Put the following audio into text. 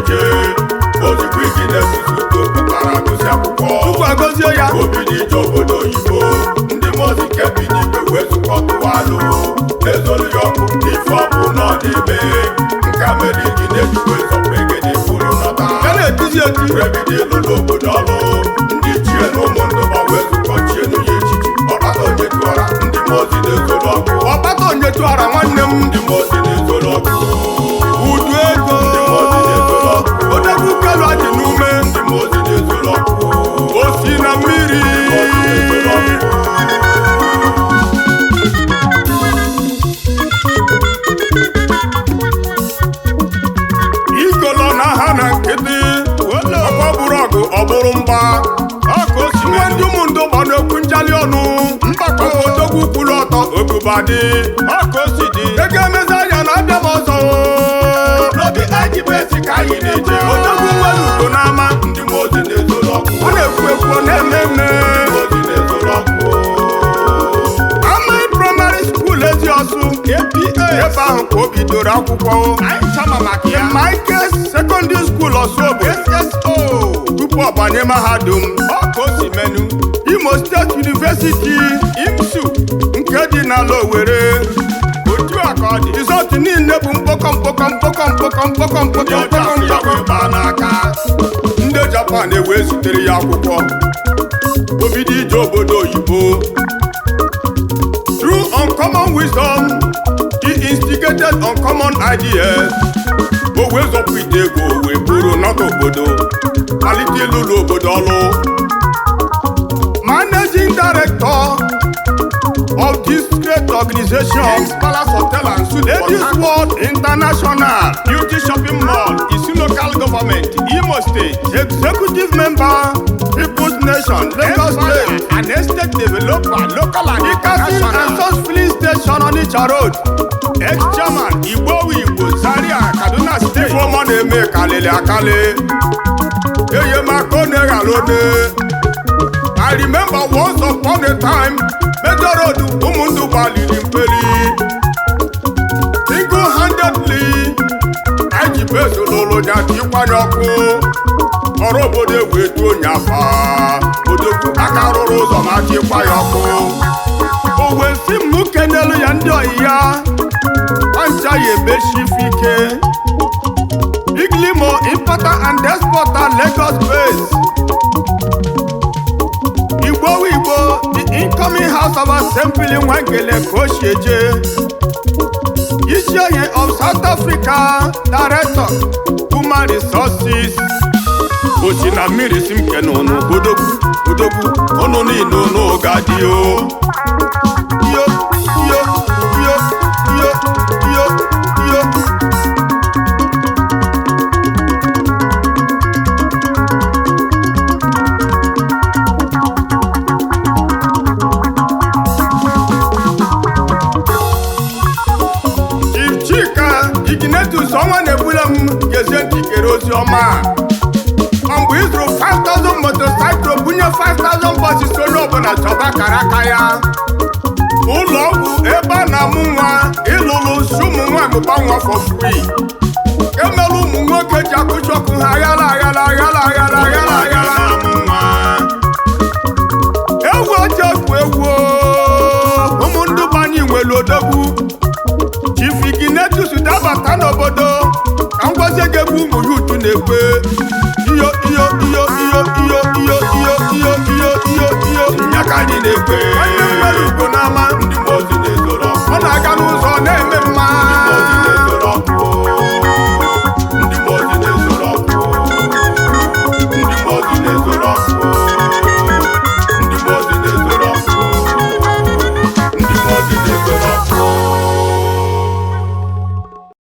eje ozugbo igi na-esusuto pụtara agụsị akwụkwọ tupu agọzie ya obi n'ije obodo oyibo ndị mozi nke bi n'igwe wee zukọtụwalụ ezoro ya ọkụ ife ọbụ nọ n'ime nka mere igi na-ejikwa ezọpụ egede furu nọta ya na-etizi eti rebido elu n'obodo ọlụ ndị chie na ụmụ ndụba wee zukọchie n'unye echichi ọkpata onye tụọra ndị mozi na-ezoro ọkụ ọkpata onye tụọra nwanne m ndị mozi na-ezoro ọkụ udu ego ndị mozi na-ezoro ọkụ odogwu kelu adị n'ume ndị mozi na-ezoro ọkụ osi na mmiri igolo na ha na nkịtị ọkwa bụrụ ọgụ ọ bụrụ mgba ọka osi nwe ndị ụmụndụ gbado okwu njali ọnụ mgbakọ odogwu kwụrụ ọtọ obubadị ọka osi dị ego emezi anya na abịa m ọzọ n'obi anyị bụ esi ka anyị na-eje odogwu nwere ugo n'ama ndị mozi na-ezoro ọkụ ọ na-ekwu ekwu ọ na-eme mme ndị mozi na-ezoro ọkụ amaghị praịmarị skuul ezi ọsụ APA ebe ahụ ka o bidoro akwụkwọ anyị chama maka ya Michael sekọndịrị skuul ọsụogbo SSO tupu ọ banye mahadum ọ ka o si menu Imo State University IMSU nke dị n'ala Owerri otu a ka ọ dị rizọtụ niile bụ mkpọkọ n'aka ndị Japan ewee zitere ya akwụkwọ obido ije obodo oyibo through uncommon wisdom he instigated uncommon ideas o wee zọpụ ite ego wee buru nọta obodo malite ịlụlụ obodo ọlụ managing director of this great organization Palace Hotel and Suites Ladies World International Beauty Shopping Mall isi local government Imo State executive member People's Nation Lagos State an estate developer local and Ikasin and Sons filling station Onitsha Road ex-chairman Igbo Zaria Kaduna State ifeọma na-eme kalịlị akali eye makone ghalone I remember once upon a time Major Road Umundugba liri mpeli single-handedly anyị ji beso n'ụlọ ya ka ịkwanye ọkụ ọrụ obodo egwu etu onye afa odogwu aka rụrụ ụzọ ma aka ịkwa ya ọkụ o wee si m kenelu ya ndị ọyị ya ncha ya emechifu ike Iglimo importer and exporter Lagos base Igbo the incoming house of assembly Nwangele ka o si eje isi onye of South Africa director human resources osi na mmiri si m kene ụnụ odogwu ụnụ niile ụnụ ga-adị o yo Chief Ignatus Onwunaeggbulem gezie ntịkere ozi ọma mgbe ịzụrụ 5,000 motorcycle bunye 5,000 buses onye ọbụla chọba kara aka ya ụlọ ọgwụ ebe a na-amụ nwa ịlụlụ si ụmụ nwaanyị gba nwa for free emelụ ụmụ nwoke ji akụchi ọkụ ha aghala amụ nwa egwu ojegwu egwu ụmụ ndị banye nwere odogwu Chief Ignatus dabata n'obodo ka ngwazie ga-egbu ụmụ ya utu na-ekwe iyo nyaka anyị na-ekwe